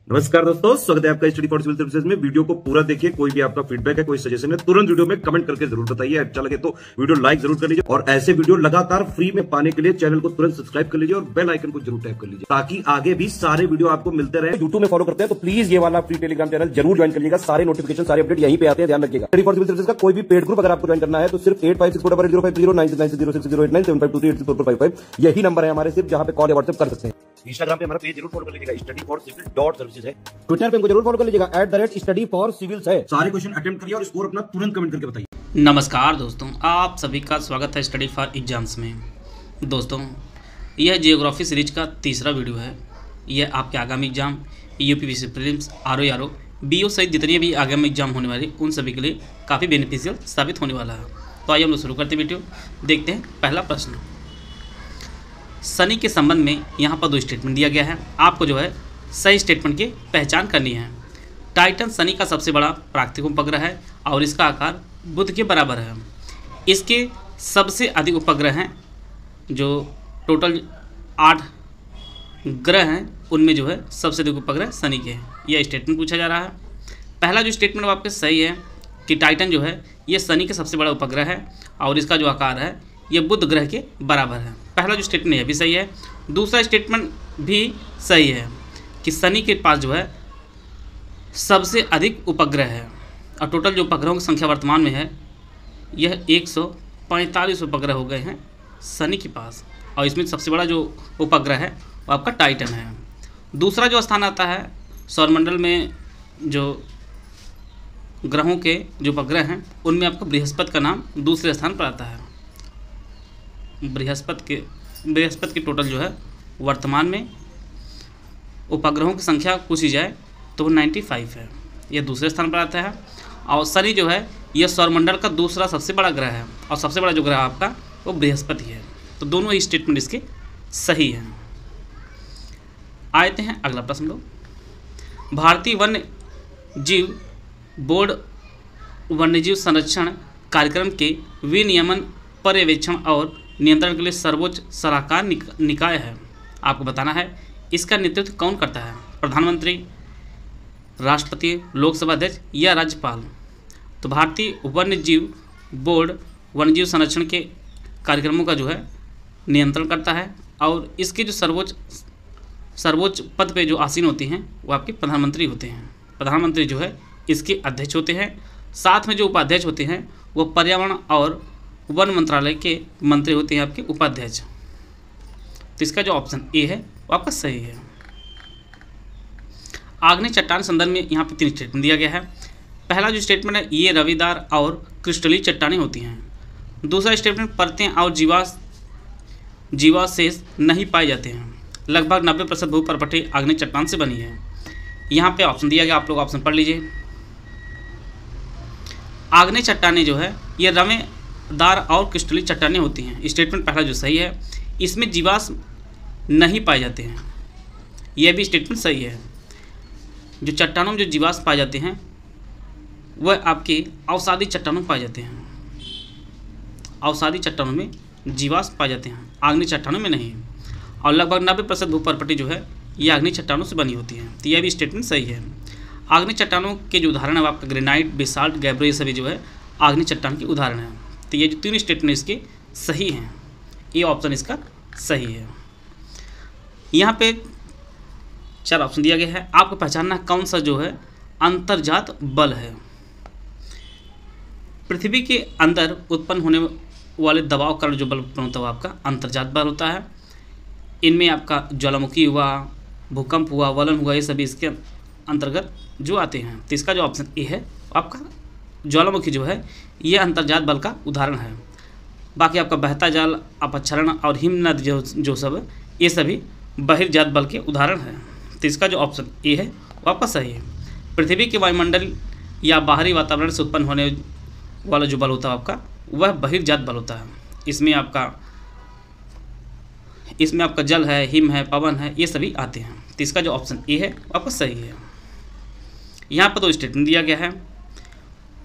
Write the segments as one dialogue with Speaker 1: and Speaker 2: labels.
Speaker 1: नमस्कार दोस्तों, स्वागत है आपका स्टडी फॉर सिविल सर्विसेज में। वीडियो को पूरा देखिए। कोई भी आपका फीडबैक है, कोई सजेशन है, तुरंत वीडियो में कमेंट करके जरूर बताइए। अच्छा लगे तो वीडियो लाइक जरूर कर लीजिए और ऐसे वीडियो लगातार फ्री में पाने के लिए चैनल को तुरंत सब्सक्राइब कर लीजिए और बेल आइकन को जरूर टैप कर लीजिए ताकि आगे भी सारे वीडियो आपको मिलते रहे। यूट्यूब में फॉलो करते हैं तो प्लीज ये वाला फ्री टेलीग्राम चैनल जरूर ज्वाइन कर लीजिएगा। सारे नोटिफिकेशन, सारे अपडेट यहीं पे आते हैं, ध्यान रखिएगा। स्टडी फॉर सिविल सर्विसेज का कोई भी पेड ग्रुप अगर आपको ज्वाइन करना है तो सिर्फ 8564009690608975238055 यही नंबर है हमारे, सिर्फ जहां पे कॉल या व्हाट्सएप कर सकते हैं। इंस्टाग्राम पे हमारा पेज जरूर फॉलो कर लीजिएगा, studyforcivil.services है। ट्विटर पे हमको जरूर फॉलो कर लीजिएगा, @studyforcivils है। सारे क्वेश्चन अटेम्प्ट करिए और स्कोर अपना तुरंत कमेंट करके बताइए।
Speaker 2: नमस्कार दोस्तों, आप सभी का स्वागत है स्टडी फॉर एग्जाम्स में। दोस्तों, यह जियोग्राफी सीरीज का तीसरा वीडियो है। यह आपके आगामी exam UPPC prelims, RO BO सहित जितने भी आगामी एग्जाम होने वाले उन सभी के लिए काफ़ी बेनिफिशियल साबित होने वाला है। तो आइए हम लोग शुरू करते हैं वीडियो। देखते हैं पहला प्रश्न। शनि के संबंध में यहाँ पर दो स्टेटमेंट दिया गया है। आपको जो है सही स्टेटमेंट की पहचान करनी है। टाइटन शनि का सबसे बड़ा प्राकृतिक उपग्रह है और इसका आकार बुध के बराबर है। इसके सबसे अधिक उपग्रह हैं, जो टोटल 8 ग्रह हैं, उनमें जो है सबसे अधिक उपग्रह शनि के हैं। यह स्टेटमेंट पूछा जा रहा है। पहला जो स्टेटमेंट आपके सही है कि टाइटन जो है ये शनि का सबसे बड़ा उपग्रह है और इसका जो आकार है ये बुध ग्रह के बराबर है। पहला जो स्टेटमेंट है भी सही है। दूसरा स्टेटमेंट भी सही है कि शनि के पास जो है सबसे अधिक उपग्रह है और टोटल जो उपग्रहों की संख्या वर्तमान में है यह 145 उपग्रह हो गए हैं शनि के पास, और इसमें सबसे बड़ा जो उपग्रह है वो आपका टाइटन है। दूसरा जो स्थान आता है सौरमंडल में जो ग्रहों के जो उपग्रह हैं उनमें आपका बृहस्पति का नाम दूसरे स्थान पर आता है। बृहस्पति के टोटल जो है वर्तमान में उपग्रहों की संख्या पूछी जाए तो वो 95 है, यह दूसरे स्थान पर आता है। और शनि जो है यह सौरमंडल का दूसरा सबसे बड़ा ग्रह है और सबसे बड़ा जो ग्रह आपका वो बृहस्पति है। तो दोनों ही स्टेटमेंट इसके सही हैं। आते हैं अगला प्रश्न लोग। भारतीय वन्य जीव बोर्ड वन्यजीव संरक्षण कार्यक्रम के विनियमन, पर्यवेक्षण और नियंत्रण के लिए सर्वोच्च सलाहकार निकाय है। आपको बताना है इसका नेतृत्व कौन करता है, प्रधानमंत्री, राष्ट्रपति, लोकसभा अध्यक्ष या राज्यपाल। तो भारतीय वन्यजीव बोर्ड वन्यजीव संरक्षण के कार्यक्रमों का जो है नियंत्रण करता है और इसके जो सर्वोच्च पद पे जो आसीन होती हैं वो आपके प्रधानमंत्री होते हैं। प्रधानमंत्री जो है इसके अध्यक्ष होते हैं। साथ में जो उपाध्यक्ष होते हैं वो पर्यावरण और वन मंत्रालय के मंत्री होते हैं आपके उपाध्यक्ष। तो इसका जो ऑप्शन ए है वो आपका सही है। आग्नेय चट्टान संदर्भ में यहाँ पे 3 स्टेटमेंट दिया गया है। पहला जो स्टेटमेंट है ये रविदार और क्रिस्टलीय चट्टानें होती हैं। दूसरा स्टेटमेंट परतें और जीवावशेष नहीं पाए जाते हैं। लगभग 90% भूपर्पटी आग्नेय चट्टान से बनी है। यहाँ पे ऑप्शन दिया गया, आप लोग ऑप्शन पढ़ लीजिए। आग्नेय चट्टानें जो है ये रवेदार और क्रिस्टलीय चट्टानें होती हैं। स्टेटमेंट पहला जो सही है, इसमें जीवाश्म नहीं पाए जाते हैं। यह भी स्टेटमेंट सही है। जो चट्टानों में जो जीवाश्म पाए जाते हैं वह आपके अवसादी चट्टानों में पाए जाते हैं। अवसादी चट्टानों में जीवाश्म पाए जाते हैं, आग्नेय चट्टानों में नहीं। और लगभग 90% भूपर्पटी जो है ये आग्नेय चट्टानों से बनी होती है। तो यह भी स्टेटमेंट सही है। आग्नेय चट्टानों के जो उदाहरण है आपका ग्रेनाइट, बेसाल्ट, गैब्रो, ये सभी जो है आग्नेय चट्टान के उदाहरण हैं। तो ये जो 3 स्टेटमेंट इसके सही हैं, ये ऑप्शन इसका सही है। यहाँ पे 4 ऑप्शन दिया गया है। आपको पहचानना कौन सा जो है अंतर्जात बल है। पृथ्वी के अंदर उत्पन्न होने वाले दबाव कारण जो बल उत्पन्न होता है वो आपका अंतर्जात बल होता है। इनमें आपका ज्वालामुखी हुआ, भूकंप हुआ, वलन हुआ, ये सभी इसके अंतर्गत जो आते हैं। तो इसका जो ऑप्शन ए है आपका ज्वालामुखी जो है ये अंतर्जात बल का उदाहरण है। बाकी आपका बहता जल, अपक्षरण और हिमनद जो सब ये सभी बहिर्जात बल के उदाहरण हैं। तो इसका जो ऑप्शन ए है वो आपका सही है। पृथ्वी के वायुमंडल या बाहरी वातावरण से उत्पन्न होने वाला जो बल होता है आपका वह बहिर्जात बल होता है। इसमें आपका जल है, हिम है, पवन है, ये सभी आते हैं। तो इसका जो ऑप्शन ए है वो आपका सही है। यहाँ पर 2 स्टेटमेंट दिया गया है।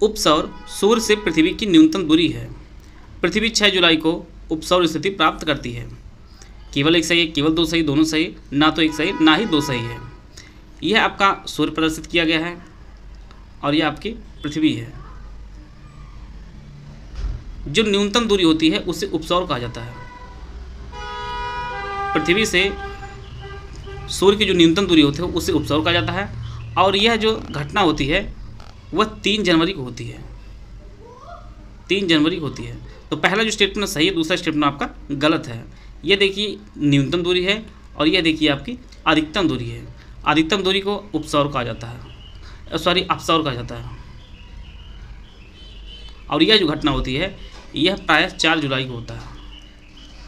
Speaker 2: उपसौर सूर्य से पृथ्वी की न्यूनतम दूरी है। पृथ्वी 6 जुलाई को उपसौर स्थिति प्राप्त करती है। केवल एक सही है, केवल 2 सही, दोनों सही, ना तो एक सही ना ही 2 सही है। यह आपका सूर्य प्रदर्शित किया गया है और यह आपकी पृथ्वी है। जो न्यूनतम दूरी होती है उसे उपसौर कहा जाता है। पृथ्वी से सूर्य की जो न्यूनतम दूरी होती है उसे उपसौर कहा जाता है। और यह जो घटना होती है वह 3 जनवरी को होती है। 3 जनवरी को होती है। तो पहला जो स्टेटमेंट सही है, दूसरा स्टेटमेंट आपका गलत है। ये देखिए न्यूनतम दूरी है और यह देखिए आपकी अधिकतम दूरी है। अधिकतम दूरी को उपसौर कहा जाता है, सॉरी अपसौर कहा जाता है। और यह जो घटना होती है यह प्रायः 4 जुलाई को होता है।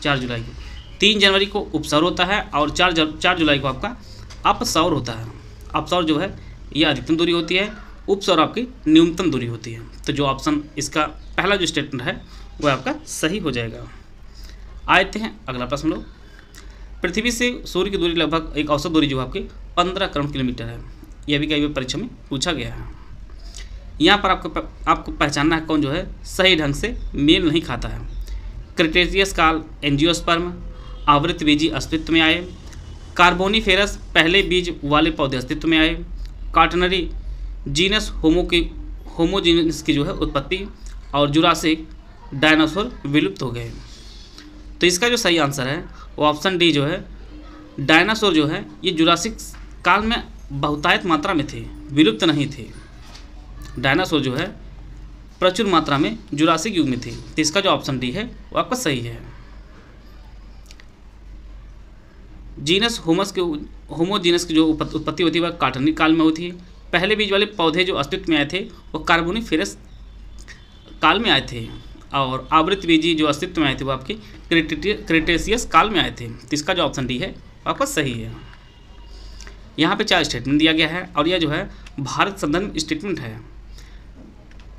Speaker 2: 4 जुलाई को 3 जनवरी को उपसौर होता है और 4 जुलाई को आपका अपसौर होता है। अपसौर जो है यह अधिकतम दूरी होती है, उपसौर आपकी न्यूनतम दूरी होती है। तो जो ऑप्शन इसका पहला जो स्टेटमेंट है वह आपका सही हो जाएगा। आते हैं अगला प्रश्न लोग। पृथ्वी से सूर्य की दूरी लगभग एक औसत दूरी जो आपकी 15 करोड़ किलोमीटर है। यह भी कई बार परीक्षा में पूछा गया है। यहाँ पर आपको पहचानना है कौन जो है सही ढंग से मेल नहीं खाता है। क्रिटेशियस काल एंजियोस्पर्म आवृतबीजी अस्तित्व में आए, कार्बोनिफेरस पहले बीज वाले पौधे अस्तित्व में आए, कार्टनरी जीनस होमोजीनस की जो है उत्पत्ति, और जुरासिक डायनासोर विलुप्त हो गए। तो इसका जो सही आंसर है वो ऑप्शन डी जो है डायनासोर जो है ये जुरासिक काल में बहुतायत मात्रा में थे, विलुप्त नहीं थे। डायनासोर जो है प्रचुर मात्रा में जुरासिक युग में थे। तो इसका जो ऑप्शन डी है वो आपका सही है। जीनस होमोजीनस की जो उत्पत्ति होती है वह कार्टनिक काल में होती है। पहले बीज वाले पौधे जो अस्तित्व में आए थे वो कार्बोनिफेरस काल में आए थे, और आवृतबीजी जो अस्तित्व में आए थे वो आपके क्रिटेशियस काल में आए थे। तो इसका जो ऑप्शन डी है आपका सही है। यहाँ पे 4 स्टेटमेंट दिया गया है और यह जो है भारत संदर्भ स्टेटमेंट है।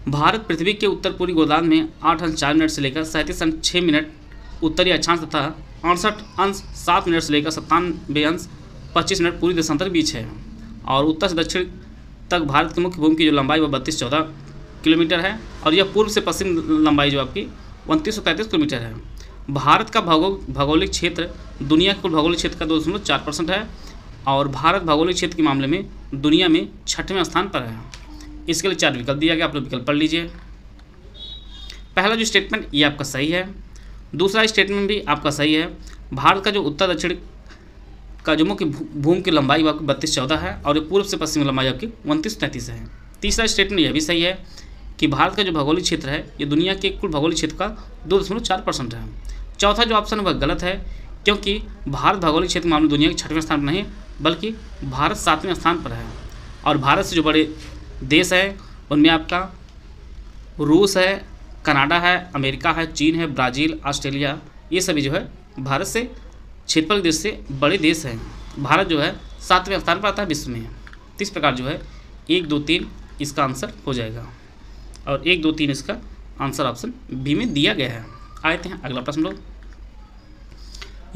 Speaker 2: भारत पृथ्वी के उत्तर पूर्वी गोलार्ध में 8:04 से लेकर 37:06 उत्तरी अक्षांश तथा 68:07 से लेकर 97:25 पूर्वी देशांतर बीच है, और उत्तर से दक्षिण तक भारत की मुख्य भूमि की जो लंबाई वह 3214 किलोमीटर है, और यह पूर्व से पश्चिम लंबाई जो आपकी 2933 किलोमीटर है। भारत का भौगोलिक क्षेत्र दुनिया के कुल भौगोलिक क्षेत्र का 2.4% है, और भारत भौगोलिक क्षेत्र के मामले में दुनिया में 6वें स्थान पर है। इसके लिए 4 विकल्प दिया गया, आप लोग विकल्प पढ़ लीजिए। पहला जो स्टेटमेंट ये आपका सही है। दूसरा स्टेटमेंट भी आपका सही है। भारत का जो उत्तर दक्षिण का जो मुख्य भूमि की लंबाई वो आपकी 3214 है, और पूर्व से पश्चिम लंबाई आपकी 2933 है। तीसरा स्टेटमेंट यह भी सही है कि भारत का जो भौगोलिक क्षेत्र है ये दुनिया के कुल भौगोलिक क्षेत्र का 2.4% है। चौथा जो ऑप्शन है वह गलत है, क्योंकि भारत भौगोलिक क्षेत्र मामले दुनिया के 6वें स्थान पर नहीं बल्कि भारत 7वें स्थान पर है। और भारत से जो बड़े देश हैं उनमें आपका रूस है, कनाडा है, अमेरिका है, चीन है, ब्राज़ील, ऑस्ट्रेलिया, ये सभी जो है भारत से क्षेत्रफल देश से बड़े देश हैं। भारत जो है 7वें स्थान पर आता है विश्व में। इस प्रकार जो है 1, 2, 3 इसका आंसर हो जाएगा, और 1, 2, 3 इसका आंसर ऑप्शन बी में दिया गया है। आते हैं अगला प्रश्न लोग।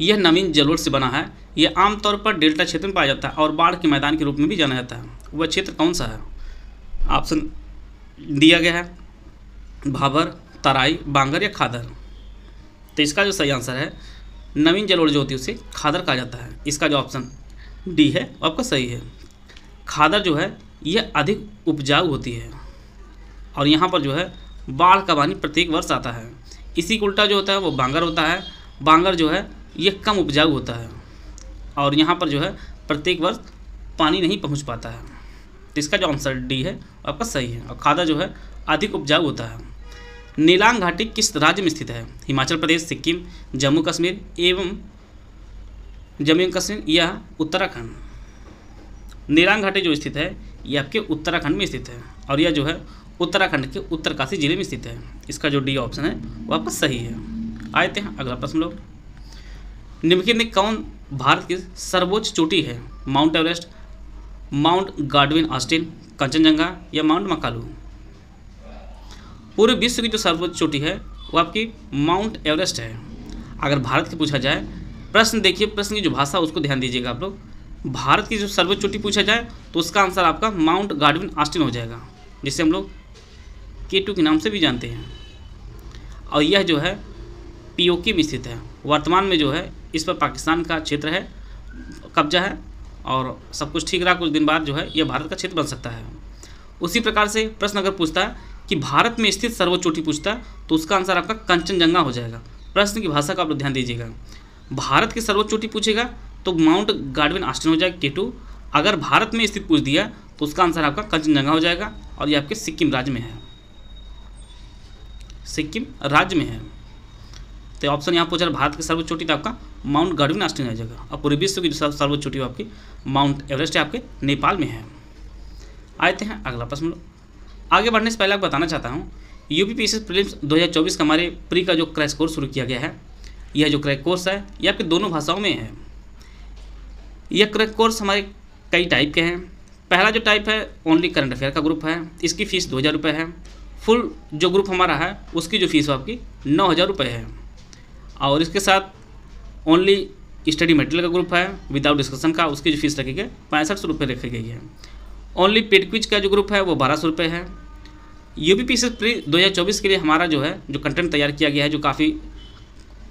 Speaker 2: यह नवीन जलोढ़ से बना है। यह आमतौर पर डेल्टा क्षेत्र में पाया जाता है और बाढ़ के मैदान के रूप में भी जाना जाता है। वह क्षेत्र कौन सा है? ऑप्शन दिया गया है भाबर, तराई, बांगर या खादर। तो इसका जो सही आंसर है नवीन जलोढ़ जो होती है उसे खादर कहा जाता है। इसका जो ऑप्शन डी है वो आपका सही है। खादर जो है यह अधिक उपजाऊ होती है, और यहाँ पर जो है बाढ़ का पानी प्रत्येक वर्ष आता है। इसी का उल्टा जो होता है वो बांगर होता है। बांगर जो है ये कम उपजाऊ होता है, और यहाँ पर जो है प्रत्येक वर्ष पानी नहीं पहुँच पाता है। तो इसका जो आंसर डी है आपका सही है, और खादर जो है अधिक उपजाऊ होता है। नीलांग घाटी किस राज्य में स्थित है? हिमाचल प्रदेश, सिक्किम, जम्मू कश्मीर या उत्तराखंड। नीलांग घाटी जो स्थित है ये आपके उत्तराखंड में स्थित है, और यह जो है उत्तराखंड के उत्तरकाशी जिले में स्थित है। इसका जो डी ऑप्शन है वो आपका सही है। आते हैं अगला प्रश्न लोग। निम्नलिखित में कौन भारत की सर्वोच्च चोटी है? Mount Everest, mount Godwin Austin, Kanchenjunga या माउंट मकालू। पूरे विश्व की जो सर्वोच्च चोटी है वो आपकी माउंट एवरेस्ट है। अगर भारत की पूछा जाए प्रश्न, देखिए प्रश्न की जो भाषा उसको ध्यान दीजिएगा आप लोग। भारत की जो सर्वोच्च चोटी पूछा जाए तो उसका आंसर आपका माउंट गार्डविन ऑस्टिन हो जाएगा, जिसे हम लोग K2 के नाम से भी जानते हैं, और यह जो है POK में स्थित है। वर्तमान में जो है इस पर पाकिस्तान का क्षेत्र है, कब्जा है, और सब कुछ ठीक रहा, कुछ दिन बाद जो है यह भारत का क्षेत्र बन सकता है। उसी प्रकार से प्रश्न अगर पूछता है कि भारत में स्थित सर्वोच्च चोटी पूछता है तो उसका आंसर आपका कंचनजंगा हो जाएगा। प्रश्न की भाषा का आप लोग ध्यान दीजिएगा। भारत की सर्वोच्च चोटी पूछेगा तो माउंट गार्डविन ऑस्टिन हो जाएगा K2। अगर भारत में स्थित पूछ दिया तो उसका आंसर आपका कंचनजंगा हो जाएगा और ये आपके सिक्किम राज्य में है, सिक्किम राज्य में है। तो ऑप्शन यहाँ पूछा भारत की सर्वोच्च चोटी तो आपका माउंट गार्डविन ऑस्टिन हो जाएगा। और पूरे विश्व की जो सर्वोच्च चोटी आपकी माउंट एवरेस्ट है, आपके नेपाल में है। आते हैं अगला प्रश्न। आगे बढ़ने से पहले आप बताना चाहता हूँ यूपीपीएससी प्रीलिम्स 2024 का हमारे प्री का जो क्रैश कोर्स शुरू किया गया है, यह जो क्रैश कोर्स है ये आपके दोनों भाषाओं में है। यह क्रैश कोर्स हमारे कई टाइप के हैं। पहला जो टाइप है ओनली करंट अफेयर का ग्रुप है, इसकी फ़ीस 2000 रुपये है। फुल जो ग्रुप हमारा है उसकी जो फीस आपकी 9000 रुपये है। और इसके साथ ओनली स्टडी मटेरियल का ग्रुप है विदाउट डिस्कशन का, उसकी जो फीस रखी गई 6500 रुपये रखी गई है। ओनली पेड क्विज का जो ग्रुप है वो 1200 रुपये है। यूपीपीएससी प्री 2024 के लिए हमारा जो है जो कंटेंट तैयार किया गया है, जो काफ़ी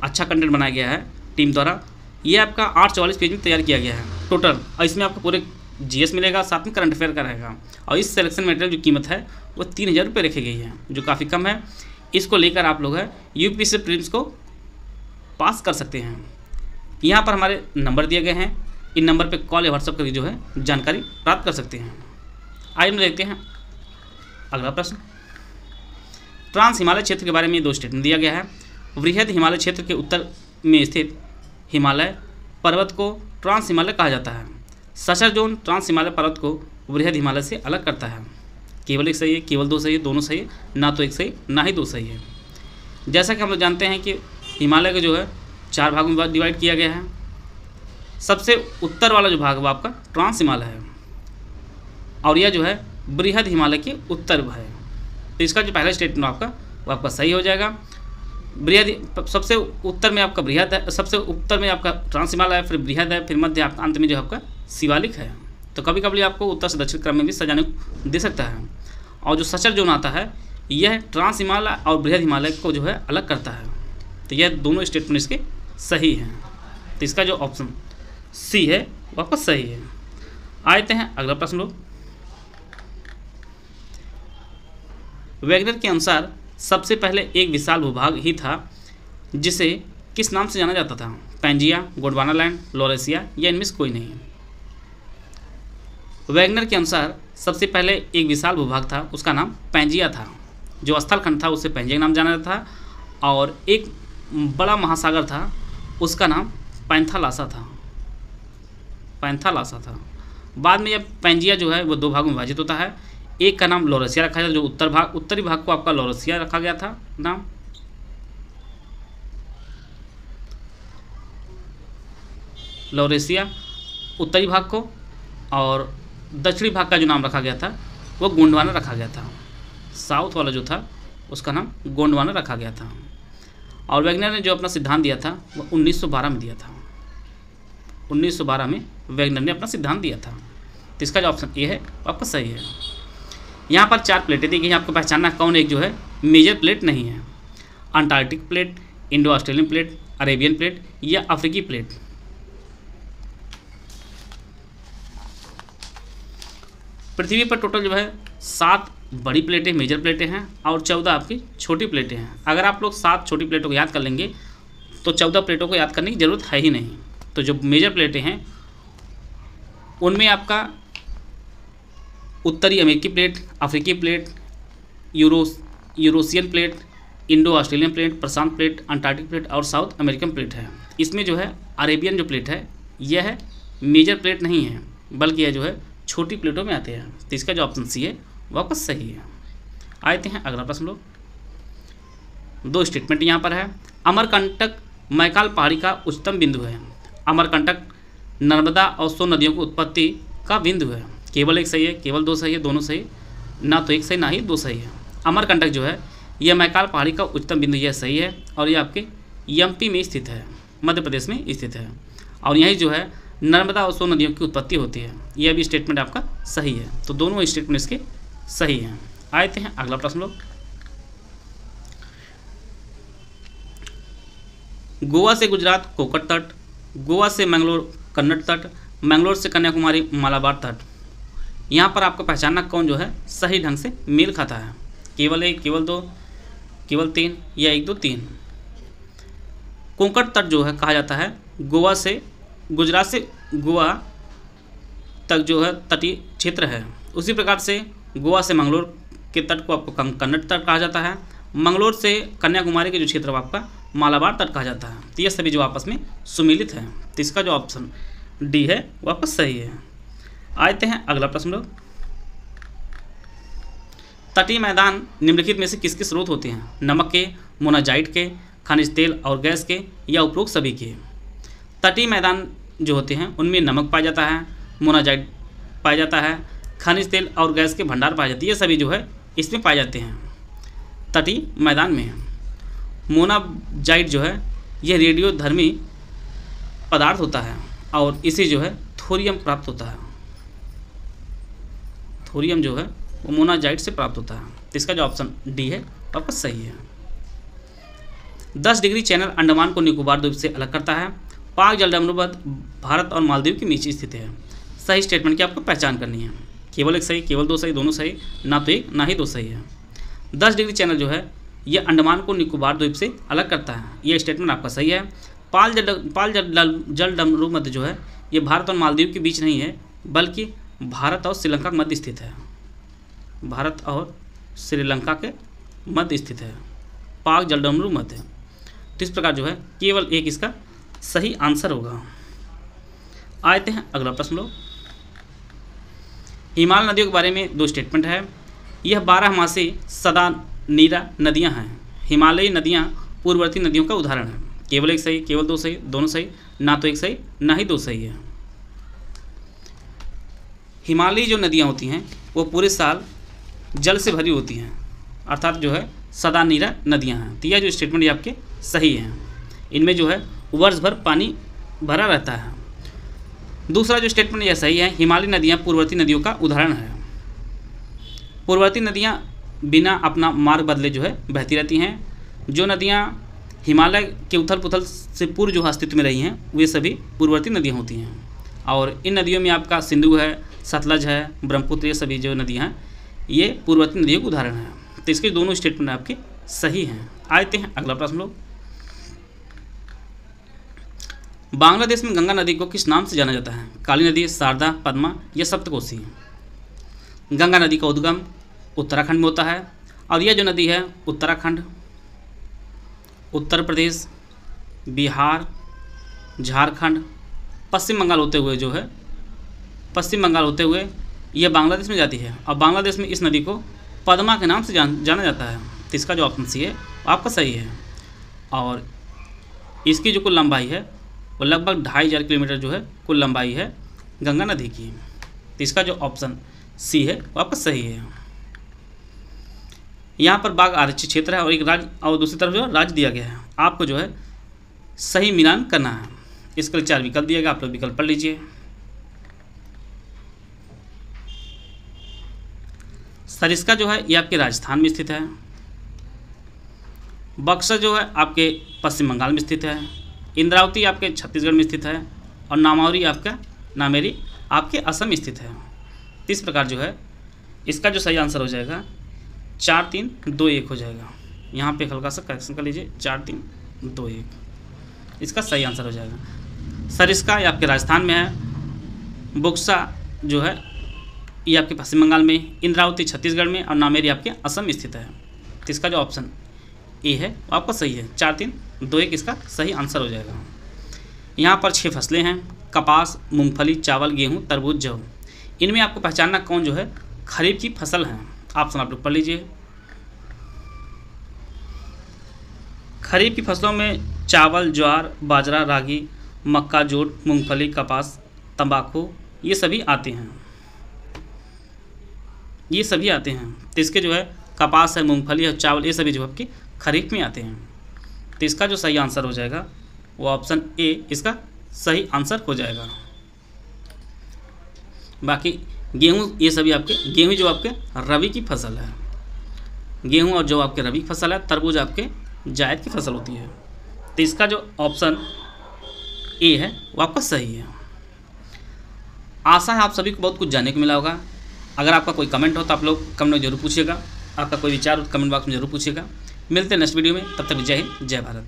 Speaker 2: अच्छा कंटेंट बनाया गया है टीम द्वारा, ये आपका 844 पेज में तैयार किया गया है टोटल। और इसमें आपको पूरे जीएस मिलेगा, साथ में करंट अफेयर का रहेगा। और इस सिलेक्शन मटेरियल जो कीमत है वो 3000 रुपये रखी गई है, जो काफ़ी कम है। इसको लेकर आप लोग है यूपीपीएससी प्रीलिम्स को पास कर सकते हैं। यहाँ पर हमारे नंबर दिए गए हैं, इन नंबर पे कॉल या व्हाट्सएप करके जो है जानकारी प्राप्त कर सकते हैं। आइए हम देखते हैं अगला प्रश्न। ट्रांस हिमालय क्षेत्र के बारे में 2 स्टेटमेंट दिया गया है। वृहद हिमालय क्षेत्र के उत्तर में स्थित हिमालय पर्वत को ट्रांस हिमालय कहा जाता है। सचर जोन ट्रांस हिमालय पर्वत को वृहद हिमालय से अलग करता है। केवल एक सही है, केवल 2 सही है, दोनों सही है, ना तो एक सही ना ही 2 सही है। जैसा कि हम लोग जानते हैं कि हिमालय को जो है 4 भागों में डिवाइड किया गया है। सबसे उत्तर वाला जो भाग वो आपका ट्रांस हिमालय है और यह जो है बृहद हिमालय के उत्तर है। तो इसका जो पहला स्टेटमेंट आपका वो आपका सही हो जाएगा। बृहद सबसे उत्तर में आपका बृहद है, सबसे उत्तर में आपका ट्रांस हिमालय है, फिर बृहद है, फिर मध्य अंत में जो आपका शिवालिक है। तो कभी कभी आपको उत्तर से दक्षिण क्रम में भी सजाने दे सकता है। और जो सचर जोन आता है यह ट्रांस हिमालय और बृहद हिमालय को जो है अलग करता है। तो यह दोनों स्टेटमेंट इसके सही हैं। तो इसका जो ऑप्शन सी है वो आपका सही है। आते हैं अगला प्रश्न लोग। वैगनर के अनुसार सबसे पहले एक विशाल भूभाग ही था जिसे किस नाम से जाना जाता था? पैंजिया, गोंडवानालैंड, लॉरेशिया या इनमें से कोई नहीं। वैगनर के अनुसार सबसे पहले एक विशाल भूभाग था, उसका नाम पैंजिया था। जो स्थल खंड था उसे पैंजिया के नाम जाना जाता था। और एक बड़ा महासागर था उसका नाम पैंथालासा था, पैंथालासा था। बाद में यह पैंजिया जो है वो 2 भागों में विभाजित होता है। एक का नाम लॉरेशिया रखा गया, जो उत्तरी भाग को आपका लॉरेशिया रखा गया था नाम। लॉरेशिया उत्तरी भाग को, और दक्षिणी भाग का जो नाम रखा गया था वो गोंडवाना रखा गया था। साउथ वाला जो था उसका नाम गोंडवाना रखा गया था। और वैगनर ने जो अपना सिद्धांत दिया था वो 1912 में दिया था। 1912 में वैगनर ने अपना सिद्धांत दिया था। तो इसका जो ऑप्शन ए है वो आपका सही है। यहाँ पर 4 प्लेटें दी गई हैं, आपको पहचानना कौन एक जो है मेजर प्लेट नहीं है। Antarctic plate, Indo Australian plate, Arabian plate या अफ्रीकी प्लेट। पृथ्वी पर टोटल जो है 7 बड़ी प्लेटें मेजर प्लेटें हैं और 14 आपकी छोटी प्लेटें हैं। अगर आप लोग 7 छोटी प्लेटों को याद कर लेंगे तो 14 प्लेटों को याद करने की ज़रूरत है ही नहीं। तो जो मेजर प्लेटें हैं उनमें आपका उत्तरी अमेरिकी प्लेट, अफ्रीकी plate, Eurasian plate, Indo Australian plate, प्रशांत प्लेट, अंटार्कटिक प्लेट और साउथ अमेरिकन प्लेट है। इसमें जो है अरेबियन जो प्लेट है यह मेजर प्लेट नहीं है, बल्कि यह जो है छोटी प्लेटों में आते हैं। तो इसका जो ऑप्शन सी है वो आपका सही है। आते हैं अगला प्रश्न लोग। 2 स्टेटमेंट यहाँ पर है। अमरकंटक मैकाल पहाड़ी का उच्चतम बिंदु है। अमरकंटक नर्मदा और सोन नदियों की उत्पत्ति का बिंदु है। केवल एक सही है, केवल 2 सही है, दोनों सही, ना तो एक सही ना ही 2 सही है। अमरकंटक जो है यह मैकाल पहाड़ी का उच्चतम बिंदु, यह सही है। और यह आपके एमपी में स्थित है, मध्य प्रदेश में स्थित है। और यही जो है नर्मदा और सोन नदियों की उत्पत्ति होती है। यह भी स्टेटमेंट आपका सही है। तो दोनों स्टेटमेंट इसके सही हैं। आते हैं अगला प्रश्न लोग। गोवा से गुजरात कोकट तट, गोवा से मंगलोर कन्नड़ तट, मैंगलोर से कन्याकुमारी मालाबार तट। यहाँ पर आपको पहचानना कौन जो है सही ढंग से मेल खाता है, केवल 1, केवल 2, केवल 3 या 1, 2, 3। कोंकण तट जो है कहा जाता है गोवा से, गुजरात से गोवा तक जो है तटीय क्षेत्र है। उसी प्रकार से गोवा से मंगलोर के तट को आपको कन्नड़ तट कहा जाता है। मंगलोर से कन्याकुमारी के जो क्षेत्र है आपका मालाबार तट कहा जाता है। तो ये सभी जो आपस में सुमिलित है। तो इसका जो ऑप्शन डी है वो आपका सही है। आते हैं अगला प्रश्न लोग। तटीय मैदान निम्नलिखित में से किसके स्रोत होते हैं? नमक के, मोनाजाइट के, खनिज तेल और गैस के या उपरोक्त सभी के? तटीय मैदान जो होते हैं उनमें नमक पाया जाता है, मोनाजाइट पाया जाता है, खनिज तेल और गैस के भंडार पाए जाते हैं। ये सभी जो है इसमें पाए जाते हैं तटीय मैदान में। मोनाजाइट जो है यह रेडियोधर्मी पदार्थ होता है और इसे जो है थोरियम प्राप्त होता है। थोरियम जो है वो मोनाजाइट से प्राप्त होता है। तो इसका जो ऑप्शन डी है आपका सही है। 10 डिग्री चैनल अंडमान को निकोबार द्वीप से अलग करता है। पाक जलडमरूवत भारत और मालदीव के बीच स्थित है। सही स्टेटमेंट की आपको पहचान करनी है। केवल 1 सही, केवल 2 सही, दोनों सही, ना तो 1 ना ही 2 सही है। 10 डिग्री चैनल जो है ये अंडमान को निकोबार द्वीप से अलग करता है। ये स्टेटमेंट आपका सही है। पाल जलडमरूवत जो है ये भारत और मालदीव के बीच नहीं है, बल्कि भारत और श्रीलंका के मध्य स्थित है। भारत और श्रीलंका के मध्य स्थित है पाक जलडमरूवत है। तो इस प्रकार जो है केवल 1 इसका सही आंसर होगा। आते हैं अगला प्रश्न लो। हिमालय नदियों के बारे में 2 स्टेटमेंट है। यह 12 सदा नीरा नदियां हैं। हिमालयी नदियां पूर्ववर्ती नदियों का उदाहरण है। केवल 1 सही, केवल 2 सही, दोनों सही, ना तो 1 सही ना ही 2 सही है। हिमालयी जो नदियां होती हैं वो पूरे साल जल से भरी होती हैं, अर्थात जो है सदा नीरा नदियां हैं। तो यह जो स्टेटमेंट ये आपके सही हैं। इनमें जो है वर्ष भर पानी भरा रहता है। दूसरा जो स्टेटमेंट यह सही है, हिमालयी नदियाँ पूर्ववर्ती नदियों का उदाहरण है। पूर्ववर्ती नदियाँ बिना अपना मार्ग बदले जो है बहती रहती हैं। जो नदियाँ हिमालय के उथल पुथल से पूर्व जो अस्तित्व में रही हैं वे सभी पूर्ववर्ती नदियाँ होती हैं। और इन नदियों में आपका सिंधु है, सतलज है, ब्रह्मपुत्र, ये सभी जो नदियाँ हैं ये पूर्ववर्ती नदियों के उदाहरण हैं। तो इसके दोनों स्टेटमेंट आपके सही हैं। आते हैं अगला प्रश्न लोग। बांग्लादेश में गंगा नदी को किस नाम से जाना जाता है? काली नदी, शारदा, पद्मा या सप्तकोशी? गंगा नदी का उद्गम उत्तराखंड में होता है और यह जो नदी है उत्तराखंड, उत्तर प्रदेश, बिहार, झारखंड, पश्चिम बंगाल होते हुए जो है पश्चिम बंगाल होते हुए यह बांग्लादेश में जाती है। और बांग्लादेश में इस नदी को पद्मा के नाम से जाना जाता है। तो इसका जो ऑप्शन सी है आपका सही है। और इसकी जो कुल लंबाई है वो लगभग 2500 किलोमीटर जो है कुल लंबाई है गंगा नदी की। तो इसका जो ऑप्शन सी है वो आपका सही है। यहाँ पर बाघ आरक्षित क्षेत्र है और एक राज्य और दूसरी तरफ जो है राज्य दिया गया है। आपको जो है सही मिलान करना है। इसके लिए 4 विकल्प दिया गया, आप लोग विकल्प पढ़ लीजिए। सरिस्का जो है ये आपके राजस्थान में स्थित है। बक्सर जो है आपके पश्चिम बंगाल में स्थित है। इंद्रावती आपके छत्तीसगढ़ में स्थित है और नामेरी आपके असम में स्थित है। इस प्रकार जो है इसका जो सही आंसर हो जाएगा 4, 3, 2, 1 हो जाएगा। यहाँ पे हल्का सा करेक्शन कर लीजिए, 4, 3, 2, 1 इसका सही आंसर हो जाएगा। सरिस्का ये आपके राजस्थान में है। बुक्सा जो है ये आपके पश्चिम बंगाल में, इंद्रावती छत्तीसगढ़ में और नामेरी आपके असम में स्थित है। तो इसका जो ऑप्शन ए है वो आपका सही है। 4, 3, 2, 1 इसका सही आंसर हो जाएगा। यहाँ पर 6 फसलें हैं: कपास, मूंगफली, चावल, गेहूँ, तरबूज, जौ। इनमें आपको पहचानना कौन जो है खरीफ की फसल है। ऑप्शन आप लोग पढ़ लीजिए। खरीफ की फसलों में चावल, ज्वार, बाजरा, रागी, मक्का, जूट, मूंगफली, कपास, तंबाकू ये सभी आते हैं। तो इसके जो है कपास है, मूंगफली है, चावल ये सभी जो आपके खरीफ में आते हैं। तो इसका जो सही आंसर हो जाएगा वो ऑप्शन ए इसका सही आंसर हो जाएगा। बाकी गेहूँ ये सभी आपके गेहूँ जो आपके रबी की फसल है। गेहूँ और जो आपके रबी की फसल है, तरबूज आपके जायद की फसल होती है। तो इसका जो ऑप्शन ए है वो आपका सही है। आशा है आप सभी को बहुत कुछ जानने को मिला होगा। अगर आपका कोई कमेंट हो तो आप लोग कमेंट में जरूर पूछिएगा, आपका कोई विचार हो तो कमेंट बॉक्स में जरूर पूछिएगा। मिलते हैं नेक्स्ट वीडियो में, तब तक जय हिंद, जय भारत।